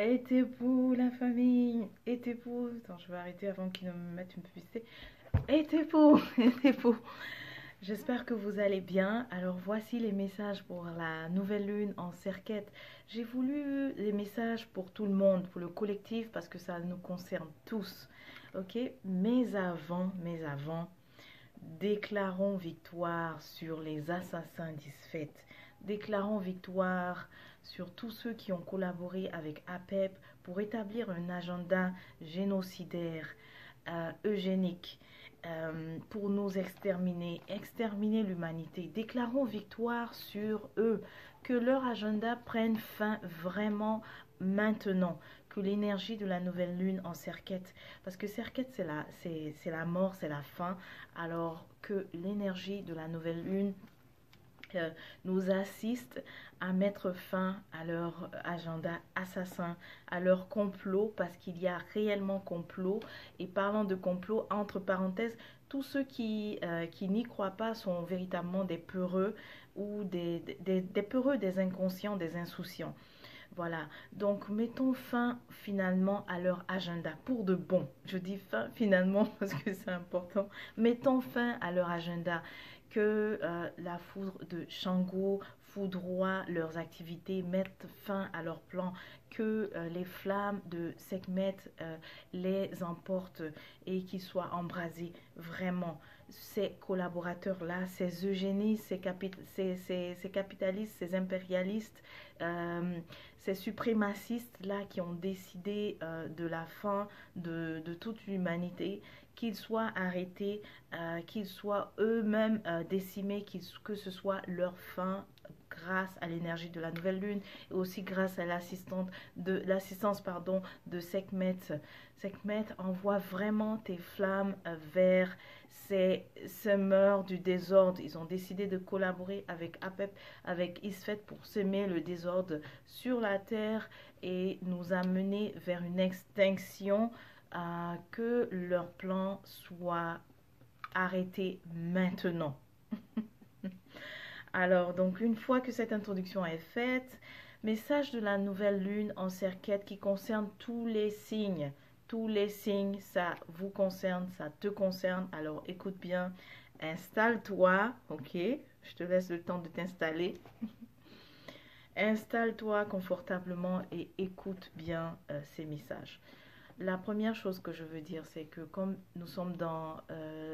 Et t'es pour la famille, et t'es pour... Attends, je vais arrêter avant qu'ils ne me mettent une publicité. Et t'es pour, et t'es pour. J'espère que vous allez bien. Alors voici les messages pour la nouvelle lune en Serquette. J'ai voulu les messages pour tout le monde, pour le collectif, parce que ça nous concerne tous. Ok? Mais avant, déclarons victoire sur les assassins d'Isfet. Déclarons victoire sur tous ceux qui ont collaboré avec APEP pour établir un agenda génocidaire, eugénique, pour nous exterminer l'humanité. Déclarons victoire sur eux, que leur agenda prenne fin vraiment maintenant, que l'énergie de la nouvelle lune en Serquette, parce que Serquette c'est la mort, c'est la fin, alors que l'énergie de la nouvelle lune nous assiste à mettre fin à leur agenda assassin, à leur complot, parce qu'il y a réellement complot. Et parlant de complot, entre parenthèses, tous ceux qui n'y croient pas sont véritablement des peureux ou des peureux, des inconscients, des insouciants. Voilà, donc mettons fin finalement à leur agenda pour de bon. Je dis fin finalement parce que c'est important. Mettons fin à leur agenda. Que la foudre de Shango foudroie leurs activités, mette fin à leurs plans, que les flammes de Sekhmet les emportent et qu'ils soient embrasés vraiment. Ces collaborateurs-là, ces eugénistes, ces capitalistes, ces impérialistes, ces suprémacistes-là qui ont décidé de la fin de toute l'humanité, qu'ils soient arrêtés, qu'ils soient eux-mêmes décimés, que ce soit leur fin grâce à l'énergie de la nouvelle lune et aussi grâce à l'assistance de Sekhmet. Sekhmet envoie vraiment tes flammes vers ces semeurs du désordre. Ils ont décidé de collaborer avec APEP, avec Isfet pour semer le désordre sur la terre et nous amener vers une extinction, que leur plan soit arrêté maintenant. Alors, donc, une fois que cette introduction est faite, message de la nouvelle lune en Serquette qui concerne tous les signes. Tous les signes, ça vous concerne, ça te concerne. Alors, écoute bien, installe-toi, ok? Je te laisse le temps de t'installer. Installe-toi confortablement et écoute bien ces messages. La première chose que je veux dire, c'est que comme nous sommes dans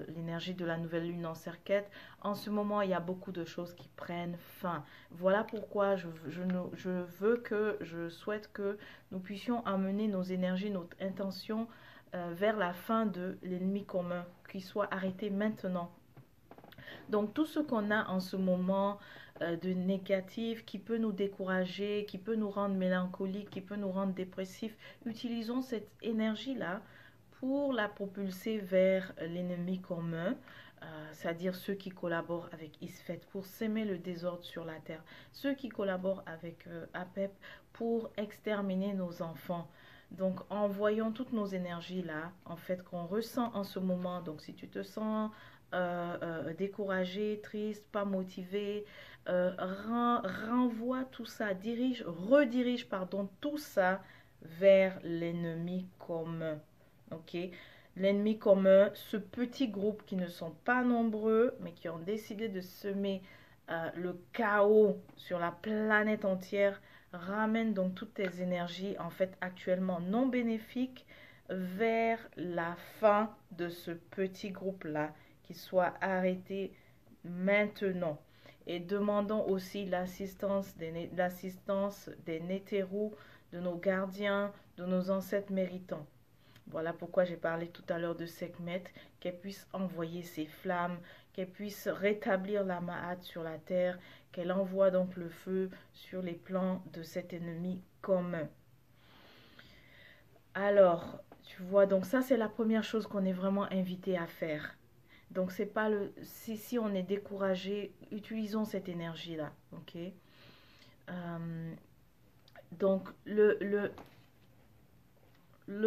l'énergie de la nouvelle lune en Serquette, en ce moment, il y a beaucoup de choses qui prennent fin. Voilà pourquoi je souhaite que nous puissions amener nos énergies, notre intention vers la fin de l'ennemi commun, qui soit arrêté maintenant. Donc tout ce qu'on a en ce moment de négatif qui peut nous décourager, qui peut nous rendre mélancoliques, qui peut nous rendre dépressifs, utilisons cette énergie-là pour la propulser vers l'ennemi commun, c'est-à-dire ceux qui collaborent avec Isfet pour s'aimer le désordre sur la terre, ceux qui collaborent avec APEP pour exterminer nos enfants. Donc, envoyons toutes nos énergies là, en fait, qu'on ressent en ce moment. Donc, si tu te sens découragé, triste, pas motivé, renvoie tout ça, redirige, pardon, tout ça vers l'ennemi commun. Ok? L'ennemi commun, ce petit groupe qui ne sont pas nombreux, mais qui ont décidé de semer le chaos sur la planète entière, ramène donc toutes tes énergies, en fait, actuellement non bénéfiques, vers la fin de ce petit groupe-là, qui soit arrêté maintenant. Et demandons aussi l'assistance des Nétérous, de nos gardiens, de nos ancêtres méritants. Voilà pourquoi j'ai parlé tout à l'heure de Sekhmet, qu'elle puisse envoyer ses flammes, qu'elle puisse rétablir la Ma'at sur la terre, qu'elle envoie donc le feu sur les plans de cet ennemi commun. Alors, tu vois, donc ça c'est la première chose qu'on est vraiment invité à faire. Donc c'est pas le si on est découragé, utilisons cette énergie là, ok. Euh, donc le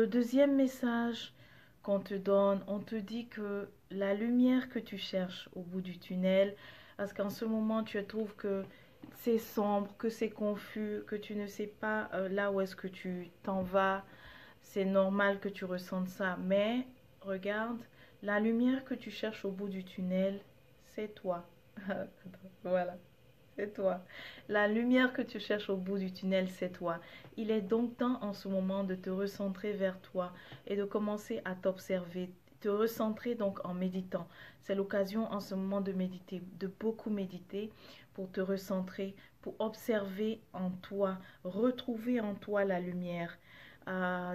deuxième message qu'on te donne, on te dit que la lumière que tu cherches au bout du tunnel, parce qu'en ce moment tu trouves que c'est sombre, que c'est confus, que tu ne sais pas là où est-ce que tu t'en vas, c'est normal que tu ressentes ça. Mais regarde, la lumière que tu cherches au bout du tunnel, c'est toi. Voilà. C'est toi. La lumière que tu cherches au bout du tunnel, c'est toi. Il est donc temps en ce moment de te recentrer vers toi et de commencer à t'observer. Te recentrer donc en méditant. C'est l'occasion en ce moment de méditer, de beaucoup méditer pour te recentrer, pour observer en toi, retrouver en toi la lumière.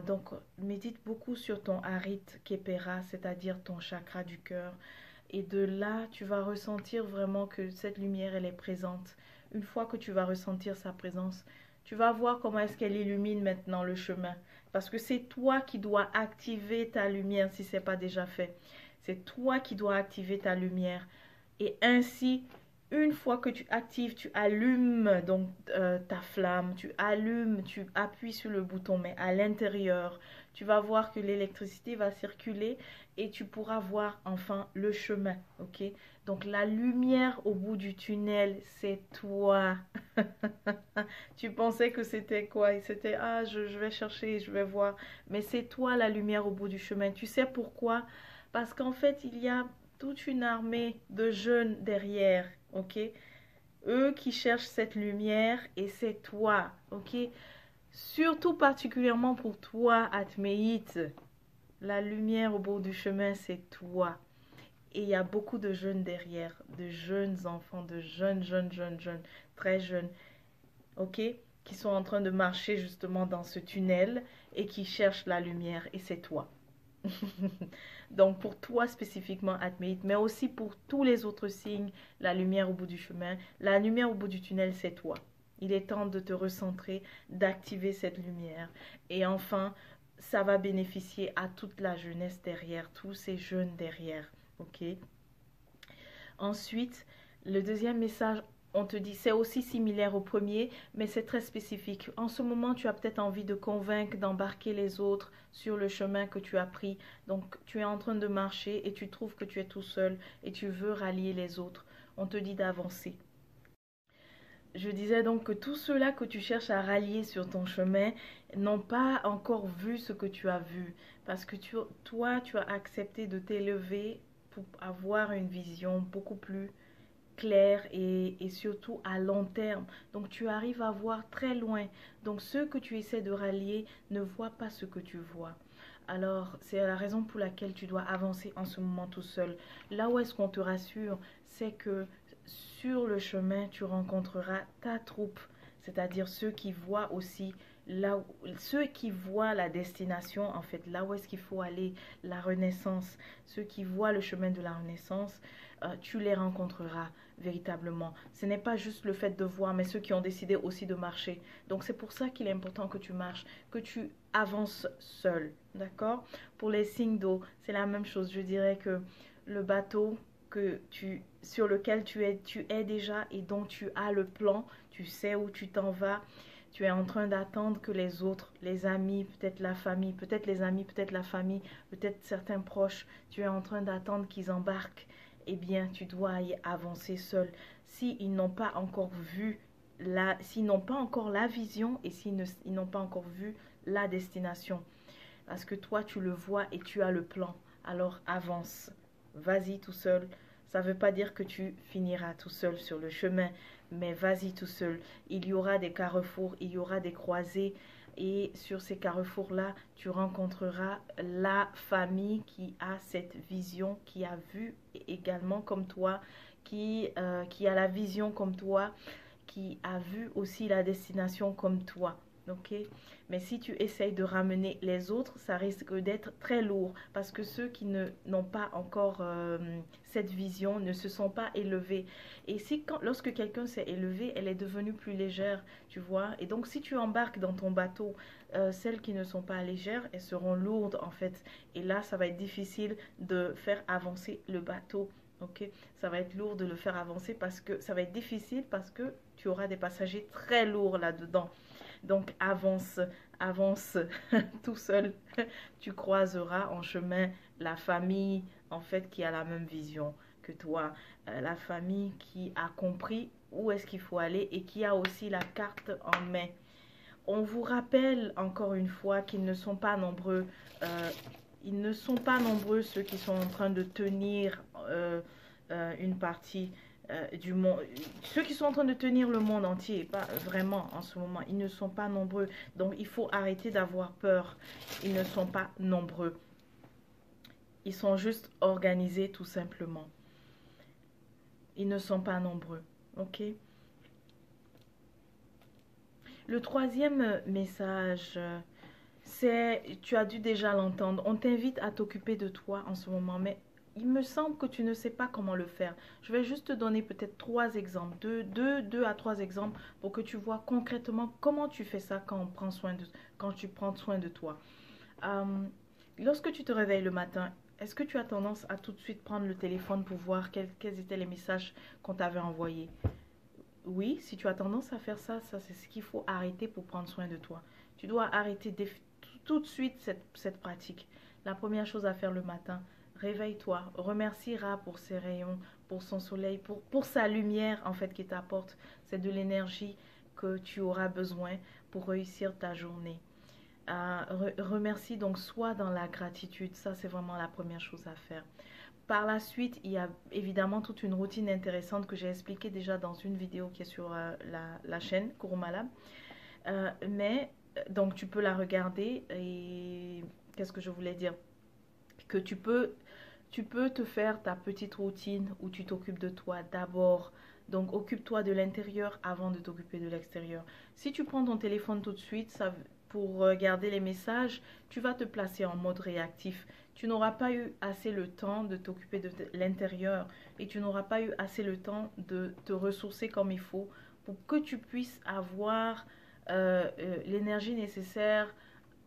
Donc, médite beaucoup sur ton Harit Kepera, c'est-à-dire ton chakra du cœur. Et de là, tu vas ressentir vraiment que cette lumière, elle est présente. Une fois que tu vas ressentir sa présence, tu vas voir comment est-ce qu'elle illumine maintenant le chemin. Parce que c'est toi qui dois activer ta lumière si ce n'est pas déjà fait. C'est toi qui dois activer ta lumière. Et ainsi, une fois que tu actives, tu allumes donc ta flamme, tu allumes, tu appuies sur le bouton, mais à l'intérieur, tu vas voir que l'électricité va circuler et tu pourras voir enfin le chemin, ok? Donc la lumière au bout du tunnel, c'est toi. Tu pensais que c'était quoi? C'était, ah, je vais chercher, je vais voir. Mais c'est toi la lumière au bout du chemin. Tu sais pourquoi? Parce qu'en fait, il y a toute une armée de jeunes derrière, ok? Eux qui cherchent cette lumière et c'est toi, ok? Surtout particulièrement pour toi, Atméite. La lumière au bout du chemin, c'est toi. Et il y a beaucoup de jeunes derrière, de jeunes enfants, de jeunes, très jeunes, ok? Qui sont en train de marcher justement dans ce tunnel et qui cherchent la lumière et c'est toi. Donc pour toi spécifiquement, Atmeït, mais aussi pour tous les autres signes, la lumière au bout du chemin, la lumière au bout du tunnel, c'est toi. Il est temps de te recentrer, d'activer cette lumière. Et enfin, ça va bénéficier à toute la jeunesse derrière, tous ces jeunes derrière. Ok? Ensuite, le deuxième message, on te dit, c'est aussi similaire au premier, mais c'est très spécifique. En ce moment, tu as peut-être envie de convaincre, d'embarquer les autres sur le chemin que tu as pris. Donc, tu es en train de marcher et tu trouves que tu es tout seul et tu veux rallier les autres. On te dit d'avancer. Je disais donc que tous ceux-là que tu cherches à rallier sur ton chemin n'ont pas encore vu ce que tu as vu. Parce que toi, tu as accepté de t'élever pour avoir une vision beaucoup plus claire et surtout à long terme. Donc tu arrives à voir très loin. Donc ceux que tu essaies de rallier ne voient pas ce que tu vois. Alors, c'est la raison pour laquelle tu dois avancer en ce moment tout seul. Là où est-ce qu'on te rassure, c'est que sur le chemin, tu rencontreras ta troupe, c'est-à-dire ceux qui voient aussi là où, ceux qui voient la destination, en fait, là où est-ce qu'il faut aller, la renaissance, ceux qui voient le chemin de la renaissance, tu les rencontreras véritablement. Ce n'est pas juste le fait de voir, mais ceux qui ont décidé aussi de marcher. Donc c'est pour ça qu'il est important que tu marches, que tu avances seul, d'accord? Pour les signes d'eau, c'est la même chose. Je dirais que le bateau sur lequel tu es déjà et dont tu as le plan, tu sais où tu t'en vas. Tu es en train d'attendre que les autres, les amis, peut-être la famille, peut-être les amis, peut-être la famille, peut-être certains proches, tu es en train d'attendre qu'ils embarquent. Eh bien, tu dois y avancer seul. S'ils n'ont pas encore vu s'ils n'ont pas encore la vision et s'ils n'ont pas encore vu la destination. Parce que toi, tu le vois et tu as le plan. Alors avance. Vas-y tout seul. Ça ne veut pas dire que tu finiras tout seul sur le chemin, mais vas-y tout seul. Il y aura des carrefours, il y aura des croisées. Et sur ces carrefours-là, tu rencontreras la famille qui a cette vision, qui a vu également comme toi, qui a la vision comme toi, qui a vu aussi la destination comme toi. Ok? Mais si tu essayes de ramener les autres, ça risque d'être très lourd parce que ceux qui n'ont pas encore cette vision ne se sont pas élevés. Et lorsque quelqu'un s'est élevé, elle est devenue plus légère, tu vois. Et donc, si tu embarques dans ton bateau, celles qui ne sont pas légères, elles seront lourdes en fait. Et là, ça va être difficile de faire avancer le bateau. Ok, ça va être lourd de le faire avancer parce que ça va être difficile parce que tu auras des passagers très lourds là-dedans. Donc avance, avance tout seul. Tu croiseras en chemin la famille en fait qui a la même vision que toi, la famille qui a compris où est-ce qu'il faut aller et qui a aussi la carte en main. On vous rappelle encore une fois qu'ils ne sont pas nombreux. Ils ne sont pas nombreux ceux qui sont en train de tenir une partie du monde. Ceux qui sont en train de tenir le monde entier, pas vraiment en ce moment. Ils ne sont pas nombreux. Donc il faut arrêter d'avoir peur. Ils ne sont pas nombreux. Ils sont juste organisés tout simplement. Ils ne sont pas nombreux. Ok? Le troisième message, c'est, tu as dû déjà l'entendre, on t'invite à t'occuper de toi en ce moment, mais il me semble que tu ne sais pas comment le faire. Je vais juste te donner peut-être 3 exemples, deux à 3 exemples pour que tu vois concrètement comment tu fais ça quand tu prends soin de toi. Euh, Lorsque tu te réveilles le matin, est-ce que tu as tendance à tout de suite prendre le téléphone pour voir quels étaient les messages qu'on t'avait envoyés? Oui, si tu as tendance à faire ça, ça c'est ce qu'il faut arrêter pour prendre soin de toi. Tu dois arrêter tout de suite cette pratique. La première chose à faire le matin, réveille-toi, remercie Ra pour ses rayons, pour son soleil, pour sa lumière en fait qui t'apporte. C'est de l'énergie que tu auras besoin pour réussir ta journée. Remercie donc, sois dans la gratitude. Ça c'est vraiment la première chose à faire. Par la suite, il y a évidemment toute une routine intéressante que j'ai expliquée déjà dans une vidéo qui est sur la chaîne Kurumala. Donc tu peux la regarder et qu'est-ce que je voulais dire? Que tu peux te faire ta petite routine où tu t'occupes de toi d'abord. Donc occupe-toi de l'intérieur avant de t'occuper de l'extérieur. Si tu prends ton téléphone tout de suite, pour regarder les messages, tu vas te placer en mode réactif. Tu n'auras pas eu assez le temps de t'occuper de l'intérieur et tu n'auras pas eu assez le temps de te ressourcer comme il faut pour que tu puisses avoir l'énergie nécessaire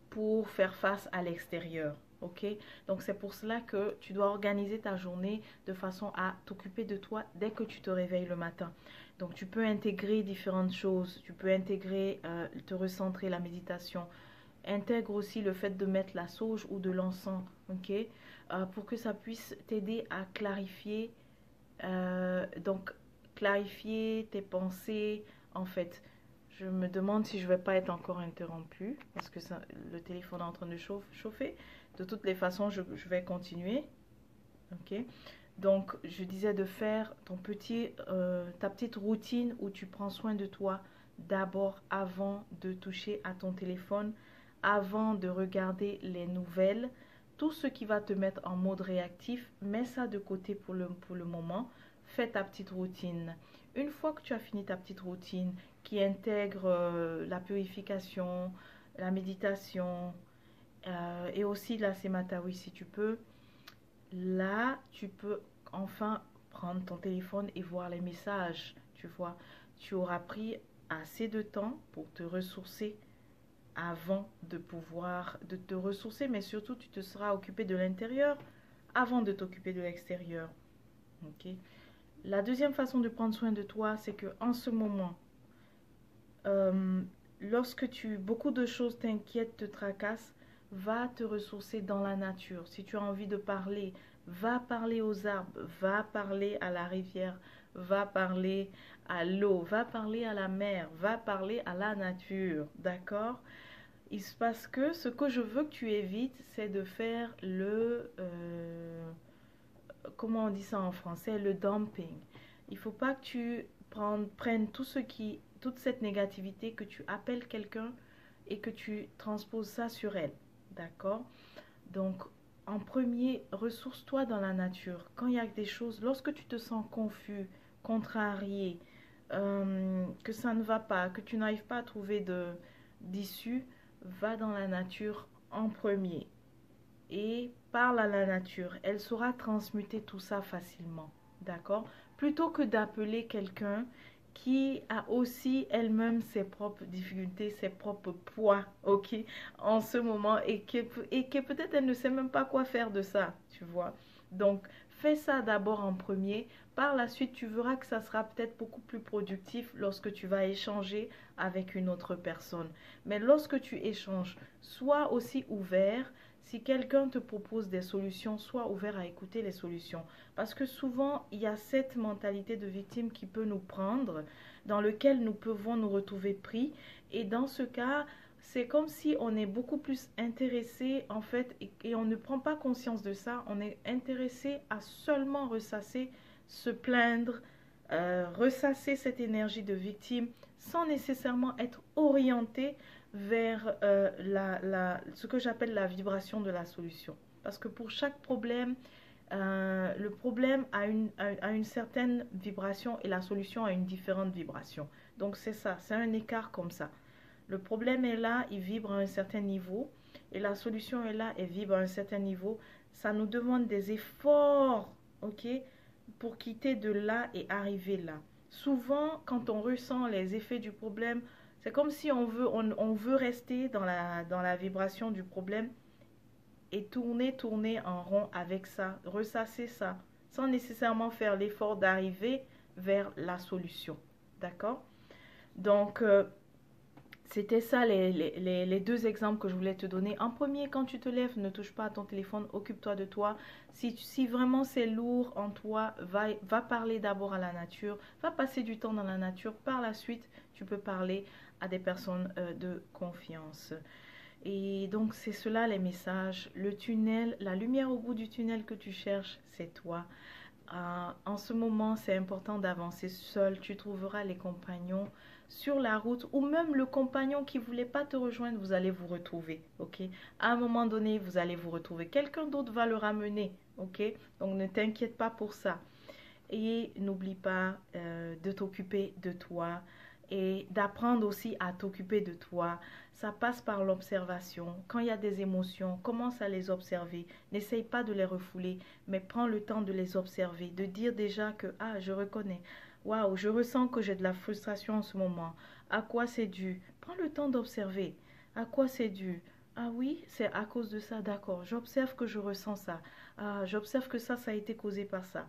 pour faire face à l'extérieur. Ok? Donc c'est pour cela que tu dois organiser ta journée de façon à t'occuper de toi dès que tu te réveilles le matin. Donc tu peux intégrer différentes choses. Tu peux intégrer, te recentrer, la méditation. Intègre aussi le fait de mettre la sauge ou de l'encens, ok? Pour que ça puisse t'aider à clarifier, donc clarifier tes pensées. En fait, je me demande si je vais pas être encore interrompue parce que le téléphone est en train de chauffer. De toutes les façons, je vais continuer, ok? Donc, je disais de faire ta petite routine où tu prends soin de toi d'abord avant de toucher à ton téléphone, avant de regarder les nouvelles. Tout ce qui va te mettre en mode réactif, mets ça de côté pour le moment. Fais ta petite routine. Une fois que tu as fini ta petite routine qui intègre la purification, la méditation et aussi la sématawi si tu peux, là, tu peux enfin prendre ton téléphone et voir les messages. Tu vois, tu auras pris assez de temps pour te ressourcer avant de te ressourcer, mais surtout tu te seras occupé de l'intérieur avant de t'occuper de l'extérieur. Ok. La deuxième façon de prendre soin de toi, c'est que en ce moment, euh, lorsque beaucoup de choses t'inquiètent, te tracassent, va te ressourcer dans la nature. Si tu as envie de parler, va parler aux arbres, va parler à la rivière, va parler à l'eau, va parler à la mer, va parler à la nature, d'accord? Parce que ce que je veux que tu évites, c'est de faire comment on dit ça en français, le dumping. Il ne faut pas que tu prennes toute cette négativité, que tu appelles quelqu'un et que tu transposes ça sur elle. D'accord? Donc, en premier, ressource-toi dans la nature. Quand il y a des choses, lorsque tu te sens confus, contrarié, que ça ne va pas, que tu n'arrives pas à trouver d'issue, va dans la nature en premier et parle à la nature. Elle saura transmuter tout ça facilement. D'accord? Plutôt que d'appeler quelqu'un qui a aussi elle-même ses propres difficultés, ses propres poids, ok, en ce moment et que peut-être elle ne sait même pas quoi faire de ça, tu vois. Donc, fais ça d'abord en premier. Par la suite, tu verras que ça sera peut-être beaucoup plus productif lorsque tu vas échanger avec une autre personne. Mais lorsque tu échanges, sois aussi ouvert, Si quelqu'un te propose des solutions, sois ouvert à écouter les solutions. Parce que souvent, il y a cette mentalité de victime qui peut nous prendre, dans lequel nous pouvons nous retrouver pris. Et dans ce cas, c'est comme si on est beaucoup plus intéressé, en fait, et on ne prend pas conscience de ça. On est intéressé à seulement ressasser, se plaindre, ressasser cette énergie de victime sans nécessairement être orienté vers ce que j'appelle la vibration de la solution. Parce que pour chaque problème, le problème a une certaine vibration et la solution a une différente vibration. Donc c'est ça, c'est un écart comme ça. Le problème est là, il vibre à un certain niveau et la solution est là, elle vibre à un certain niveau. Ça nous demande des efforts, ok, pour quitter de là et arriver là. Souvent, quand on ressent les effets du problème, c'est comme si on veut rester dans la vibration du problème et tourner en rond avec ça, ressasser ça, sans nécessairement faire l'effort d'arriver vers la solution. D'accord? Donc, c'était ça les deux exemples que je voulais te donner. En premier, quand tu te lèves, ne touche pas à ton téléphone, occupe-toi de toi. Si vraiment c'est lourd en toi, va parler d'abord à la nature, va passer du temps dans la nature. Par la suite, tu peux parler à des personnes de confiance. Et donc, c'est cela les messages. Le tunnel, la lumière au bout du tunnel que tu cherches, c'est toi. En ce moment, c'est important d'avancer seul. Tu trouveras les compagnons sur la route ou même le compagnon qui ne voulait pas te rejoindre, vous allez vous retrouver, ok? À un moment donné, vous allez vous retrouver. Quelqu'un d'autre va le ramener, ok? Donc, ne t'inquiète pas pour ça. Et n'oublie pas de t'occuper de toi et d'apprendre aussi à t'occuper de toi. Ça passe par l'observation. Quand il y a des émotions, commence à les observer. N'essaye pas de les refouler, mais prends le temps de les observer, de dire déjà que, ah, je reconnais. Waouh, je ressens que j'ai de la frustration en ce moment. À quoi c'est dû? Prends le temps d'observer. À quoi c'est dû? Ah oui, c'est à cause de ça, d'accord. J'observe que je ressens ça. Ah, j'observe que ça a été causé par ça.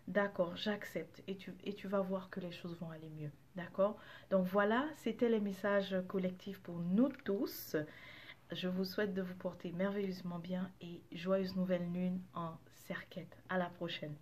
D'accord, j'accepte et tu vas voir que les choses vont aller mieux. D'accord? Donc voilà, c'était les messages collectifs pour nous tous. Je vous souhaite de vous porter merveilleusement bien et joyeuse nouvelle lune en Serquette. À la prochaine.